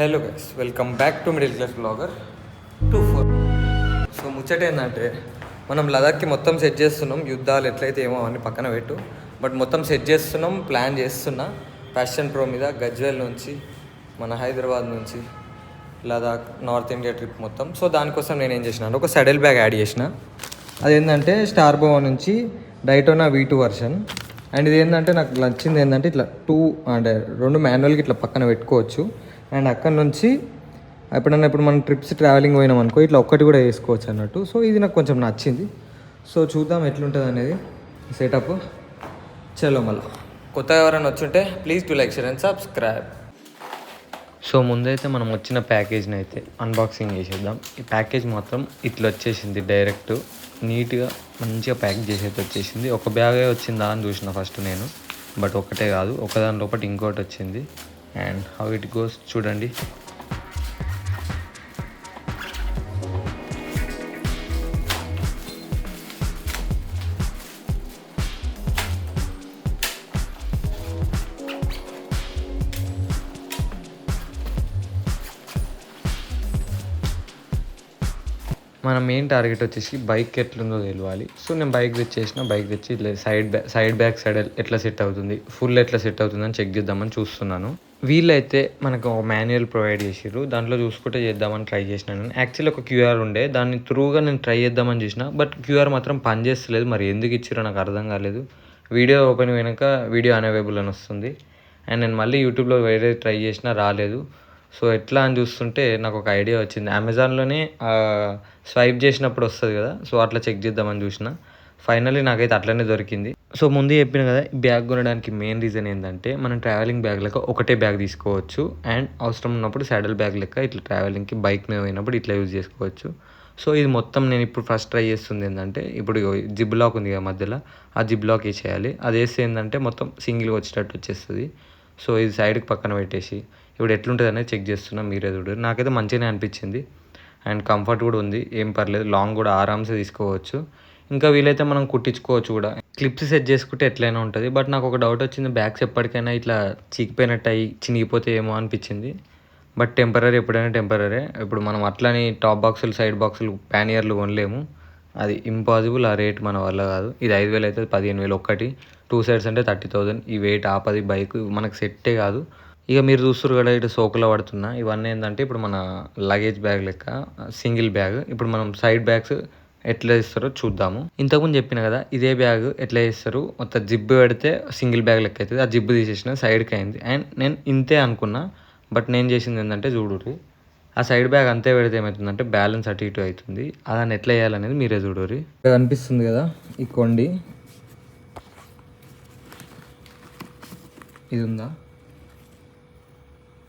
Hello guys, welcome back to middle class blogger 24. So ముచ్చట ఏంటంటే మనం లదాఖ్కి మొత్తం సెట్ చేస్తున్నాం. యుద్ధాలు ఎట్లయితే ఏమో అవన్నీ పక్కన పెట్టు, బట్ మొత్తం సెట్ చేస్తున్నాం, ప్లాన్ చేస్తున్నా. ప్యాషన్ ప్రో మీద గజ్వేల్ నుంచి మన హైదరాబాద్ నుంచి లదాఖ్ నార్త్ ఇండియా ట్రిప్ మొత్తం. సో దానికోసం నేను ఏం చేసిన అంటే ఒక సెడల్ బ్యాగ్ యాడ్ చేసిన. అదేంటంటే స్టార్బో నుంచి డైటోనా V2 వర్షన్. అండ్ ఇది ఏంటంటే నాకు నచ్చింది ఏంటంటే ఇట్లా అంటే రెండు మాన్యువల్కి ఇట్లా పక్కన పెట్టుకోవచ్చు. అండ్ అక్కడ నుంచి ఇప్పుడు మనం ట్రిప్స్ ట్రావెలింగ్ పోయినాం అనుకో ఇట్లా ఒక్కటి కూడా వేసుకోవచ్చు అన్నట్టు. సో ఇది నాకు కొంచెం నచ్చింది. సో చూద్దాం ఎట్లుంటుంది అనేది సెటప్. చలో మళ్ళీ కొత్తగా ఎవరైనా వచ్చుంటే please to like, share and subscribe. So ముందైతే మనం వచ్చిన ప్యాకేజ్ని అయితే అన్బాక్సింగ్ చేసేద్దాం. ఈ ప్యాకేజ్ మాత్రం ఇట్లా వచ్చేసింది, డైరెక్ట్ నీట్గా మంచిగా ప్యాక్ చేసేది వచ్చేసింది. ఒక బ్యాగే వచ్చిందా అని చూసిన ఫస్ట్ నేను, బట్ ఒకటే కాదు, ఒకదాని లోపల ఇంకోటి వచ్చింది. అండ్ హౌ ఇట్ గోస్ చూడండి. మన మెయిన్ టార్గెట్ వచ్చేసి బైక్ ఎట్లుందో తెలియాలి. సో నేను బైక్ తెచ్చేసిన, బైక్ తెచ్చి ఇట్లా సైడ్ బ్యాక్ సైడ్ ఎట్లా సెట్ అవుతుంది, ఫుల్ ఎట్లా సెట్ అవుతుంది అని చెక్ చేద్దామని చూస్తున్నాను. వీళ్ళైతే మనకు ఒక మాన్యువల్ ప్రొవైడ్ చేసిర్రు, దాంట్లో చూసుకుంటే చేద్దామని ట్రై చేసినాను. యాక్చువల్లీ ఒక QR ఉండే, దాన్ని త్రూగా నేను ట్రై చేద్దామని చూసిన, బట్ QR మాత్రం పనిచేస్తలేదు. మరి ఎందుకు ఇచ్చిరో నాకు అర్థం కాలేదు. వీడియో ఓపెన్ అయినాక వీడియో అనవైలబుల్ అని వస్తుంది. అండ్ నేను మళ్ళీ యూట్యూబ్లో వేరే ట్రై చేసినా రాలేదు. సో ఎట్లా అని చూస్తుంటే నాకు ఒక ఐడియా వచ్చింది. అమెజాన్లోనే స్వైప్ చేసినప్పుడు వస్తుంది కదా, సో అట్లా చెక్ చేద్దామని చూసిన. ఫైనల్లీ నాకైతే అట్లనే దొరికింది. సో ముందు చెప్పిన కదా, ఈ బ్యాగ్ కొనడానికి మెయిన్ రీజన్ ఏంటంటే మనం ట్రావెలింగ్ బ్యాగ్ లెక్క ఒకటే బ్యాగ్ తీసుకోవచ్చు. అండ్ అవసరం ఉన్నప్పుడు సాడల్ బ్యాగ్ లెక్క ఇట్లా ట్రావెలింగ్కి బైక్ మీద పోయినప్పుడు ఇట్లా యూజ్ చేసుకోవచ్చు. సో ఇది మొత్తం నేను ఇప్పుడు ఫస్ట్ ట్రై చేస్తుంది ఏంటంటే, ఇప్పుడు జిప్ లాక్ ఉంది కదా మధ్యలో, ఆ జిప్ లాక్ వేసేయాలి. అది వేస్తే ఏంటంటే మొత్తం సింగిల్గా వచ్చేటట్టు వచ్చేస్తుంది. సో ఇది సైడ్కి పక్కన పెట్టేసి ఇప్పుడు ఎట్లుంటుంది అనేది చెక్ చేస్తున్నా, మీరే చూడరు. నాకైతే మంచిగానే అనిపించింది. అండ్ కంఫర్ట్ కూడా ఉంది, ఏం పర్లేదు. లాంగ్ కూడా ఆరామ్సే తీసుకోవచ్చు. ఇంకా వీలైతే మనం కుట్టించుకోవచ్చు కూడా. క్లిప్స్ సెట్ చేసుకుంటే ఎట్లయినా ఉంటుంది. బట్ నాకు ఒక డౌట్ వచ్చింది, బ్యాగ్స్ ఎప్పటికైనా ఇట్లా చీకిపోయినట్టు అయ్యి చినిగిపోతే ఏమో అనిపించింది. బట్ టెంపరీ, ఎప్పుడైనా టెంపరీ. ఇప్పుడు మనం అట్లని టాప్ బాక్సులు, సైడ్ బాక్సులు, ప్యానియర్లు కొనలేము. అది ఇంపాసిబుల్, ఆ రేట్ మన వల్ల కాదు. ఇది 5,000 అయితే 15,000 ఒక్కటి, 2 సైడ్స్ అంటే 30,000. ఈ వెయిట్ ఆపది బైక్ మనకు సెట్టే కాదు. ఇక మీరు చూస్తారు కదా, ఇటు సోకులో పడుతున్నా. ఇవన్నీ ఏంటంటే ఇప్పుడు మన లగేజ్ బ్యాగ్ లెక్క సింగిల్ బ్యాగ్. ఇప్పుడు మనం సైడ్ బ్యాగ్స్ ఎట్లా ఇస్తారో చూద్దాము. ఇంతకుముందు చెప్పిన కదా, ఇదే బ్యాగ్ ఎట్లా ఇస్తారు, మొత్తం జిబ్బు పెడితే సింగిల్ బ్యాగ్ లెక్క అవుతుంది. ఆ జిబ్బు తీసేసిన సైడ్కి అయింది. అండ్ నేను ఇంతే అనుకున్నా, బట్ నేను చేసింది ఏంటంటే చూడుర్రి, ఆ సైడ్ బ్యాగ్ అంతే పెడితే ఏమవుతుందంటే బ్యాలెన్స్ అటు ఇటు అవుతుంది. అదాన్ని ఎట్లా వేయాలనేది మీరే చూడుర్రి. అనిపిస్తుంది కదా ఈ కొండి, ఇది ఉందా,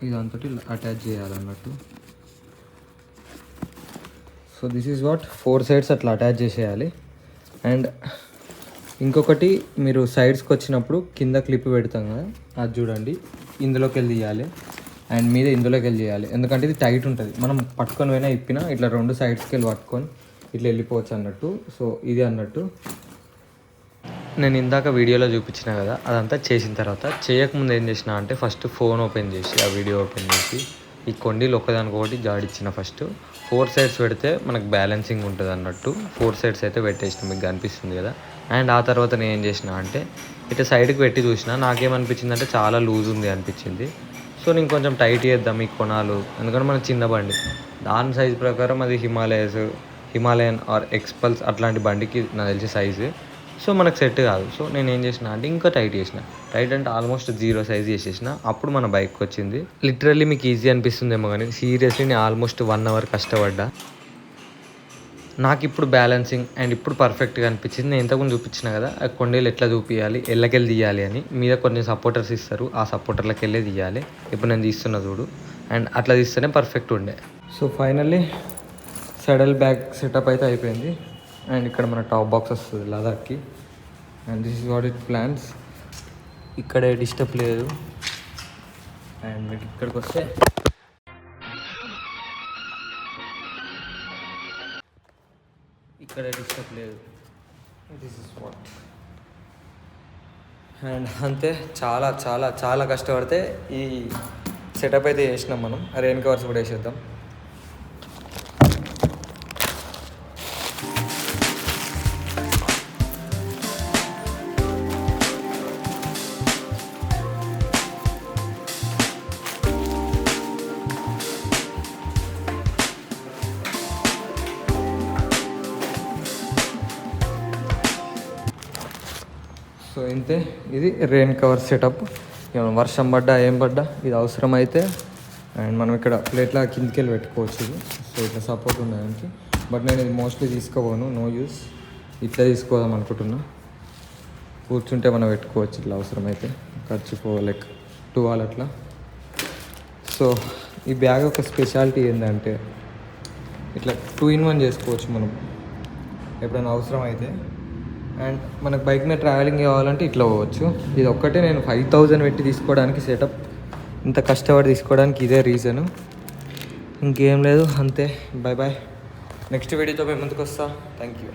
ఇది దాంతో అటాచ్ చేయాలన్నట్టు. So this is what 4 sides అట్లా అటాచ్ చేసేయాలి. అండ్ ఇంకొకటి, మీరు సైడ్స్కి వచ్చినప్పుడు కింద క్లిప్ పెడతాం కదా, అది చూడండి, ఇందులోకి వెళ్ళి తీయాలి. అండ్ మీద ఇందులోకి వెళ్ళి చేయాలి, ఎందుకంటే ఇది టైట్ ఉంటుంది. మనం పట్టుకొని పోయినా ఇప్పినా ఇట్లా 2 సైడ్స్కి వెళ్ళి పట్టుకొని ఇట్లా వెళ్ళిపోవచ్చు అన్నట్టు. సో ఇది అన్నట్టు నేను ఇందాక వీడియోలో చూపించిన కదా, అదంతా చేసిన తర్వాత చేయకముందు ఏం చేసిన అంటే, ఫస్ట్ ఫోన్ ఓపెన్ చేసి ఆ వీడియో ఓపెన్ చేసి ఈ కొండీలు ఒకదానికొకటి జాడిచ్చిన. ఫస్ట్ 4 సైడ్స్ పెడితే మనకు బ్యాలెన్సింగ్ ఉంటుంది అన్నట్టు. 4 సైడ్స్ అయితే పెట్టేసిన, మీకు కనిపిస్తుంది కదా. అండ్ ఆ తర్వాత నేను ఏం చేసిన అంటే, ఇట్లా సైడ్కి పెట్టి చూసిన. నాకేమనిపించింది అంటే చాలా లూజ్ ఉంది అనిపించింది. సో నేను కొంచెం టైట్ చేద్దాం ఈ కొనాలు, ఎందుకంటే మనకు చిన్న బండి. దాని సైజ్ ప్రకారం అది హిమాలయన్ ఆర్ ఎక్స్పల్స్ అట్లాంటి బండికి నాకు తెలిసి సైజు. సో మనకు సెట్ కాదు. సో నేను ఏం చేసిన అంటే ఇంకా టైట్ చేసిన. టైట్ అంటే ఆల్మోస్ట్ 0 సైజ్ చేసేసిన. అప్పుడు మన బైక్ వచ్చింది. లిటరల్లీ మీకు ఈజీ అనిపిస్తుందేమో కానీ సీరియస్లీ నేను ఆల్మోస్ట్ 1 అవర్ కష్టపడ్డా. నాకు ఇప్పుడు బ్యాలెన్సింగ్ అండ్ ఇప్పుడు పర్ఫెక్ట్గా అనిపించింది. నేను ఇంతకుముందు చూపించిన కదా, ఆ కొండలు ఎట్లా చూపించాలి, ఎల్లకెళ్ళి తీయాలి అని. మీద కొన్ని సపోర్టర్స్ ఇస్తారు, ఆ సపోర్టర్లకి వెళ్ళే తీయాలి. ఇప్పుడు నేను తీస్తున్నా చూడు. అండ్ అట్లా తీస్తేనే పర్ఫెక్ట్ ఉండే. So finally saddle bag setup అయితే అయిపోయింది. అండ్ ఇక్కడ మన టాప్ బాక్స్ వస్తుంది లదాఖ్కి. And this is what it plans. ఇక్కడ డిస్టర్బ్ లేదు. అండ్ మీకు ఇక్కడికి వస్తే ఇక్కడ డిస్టర్బ్ లేదు. This is what. అండ్ అంతే, చాలా చాలా చాలా కష్టపడితే ఈ సెటప్ అయితే చేసినాం మనం. రెయిన్ కవర్స్ కూడా వేసేద్దాం. సో ఇంతే, ఇది రెయిన్ కవర్ సెటప్. వర్షం పడ్డా ఏం పడ్డా ఇది అవసరం అయితే. అండ్ మనం ఇక్కడ ప్లేట్లా కిందికి వెళ్ళి పెట్టుకోవచ్చు ఇది. సో ఇట్లా సపోర్ట్ ఉండడానికి. బట్ నేను ఇది మోస్ట్లీ తీసుకోపోను, నో యూస్. ఇట్లా తీసుకోదాం అనుకుంటున్నా. కూర్చుంటే మనం పెట్టుకోవచ్చు ఇట్లా అవసరమైతే, ఖర్చు లైక్ టువాల్ అట్లా. సో ఈ బ్యాగ్ ఒక స్పెషాలిటీ ఏంటంటే ఇట్లా 2-in-1 చేసుకోవచ్చు మనం ఎప్పుడైనా అవసరం అయితే. అండ్ మనకు బైక్ మీద ట్రావెలింగ్ కావాలంటే ఇట్లా పోవచ్చు. ఇది ఒక్కటే నేను 5,000 పెట్టి తీసుకోవడానికి సెటప్, ఇంత కష్టపడి తీసుకోవడానికి ఇదే రీజను, ఇంకేం లేదు. అంతే, బాయ్ బాయ్. నెక్స్ట్ వీడియోతో మేము ముందుకు వస్తా. Thank you.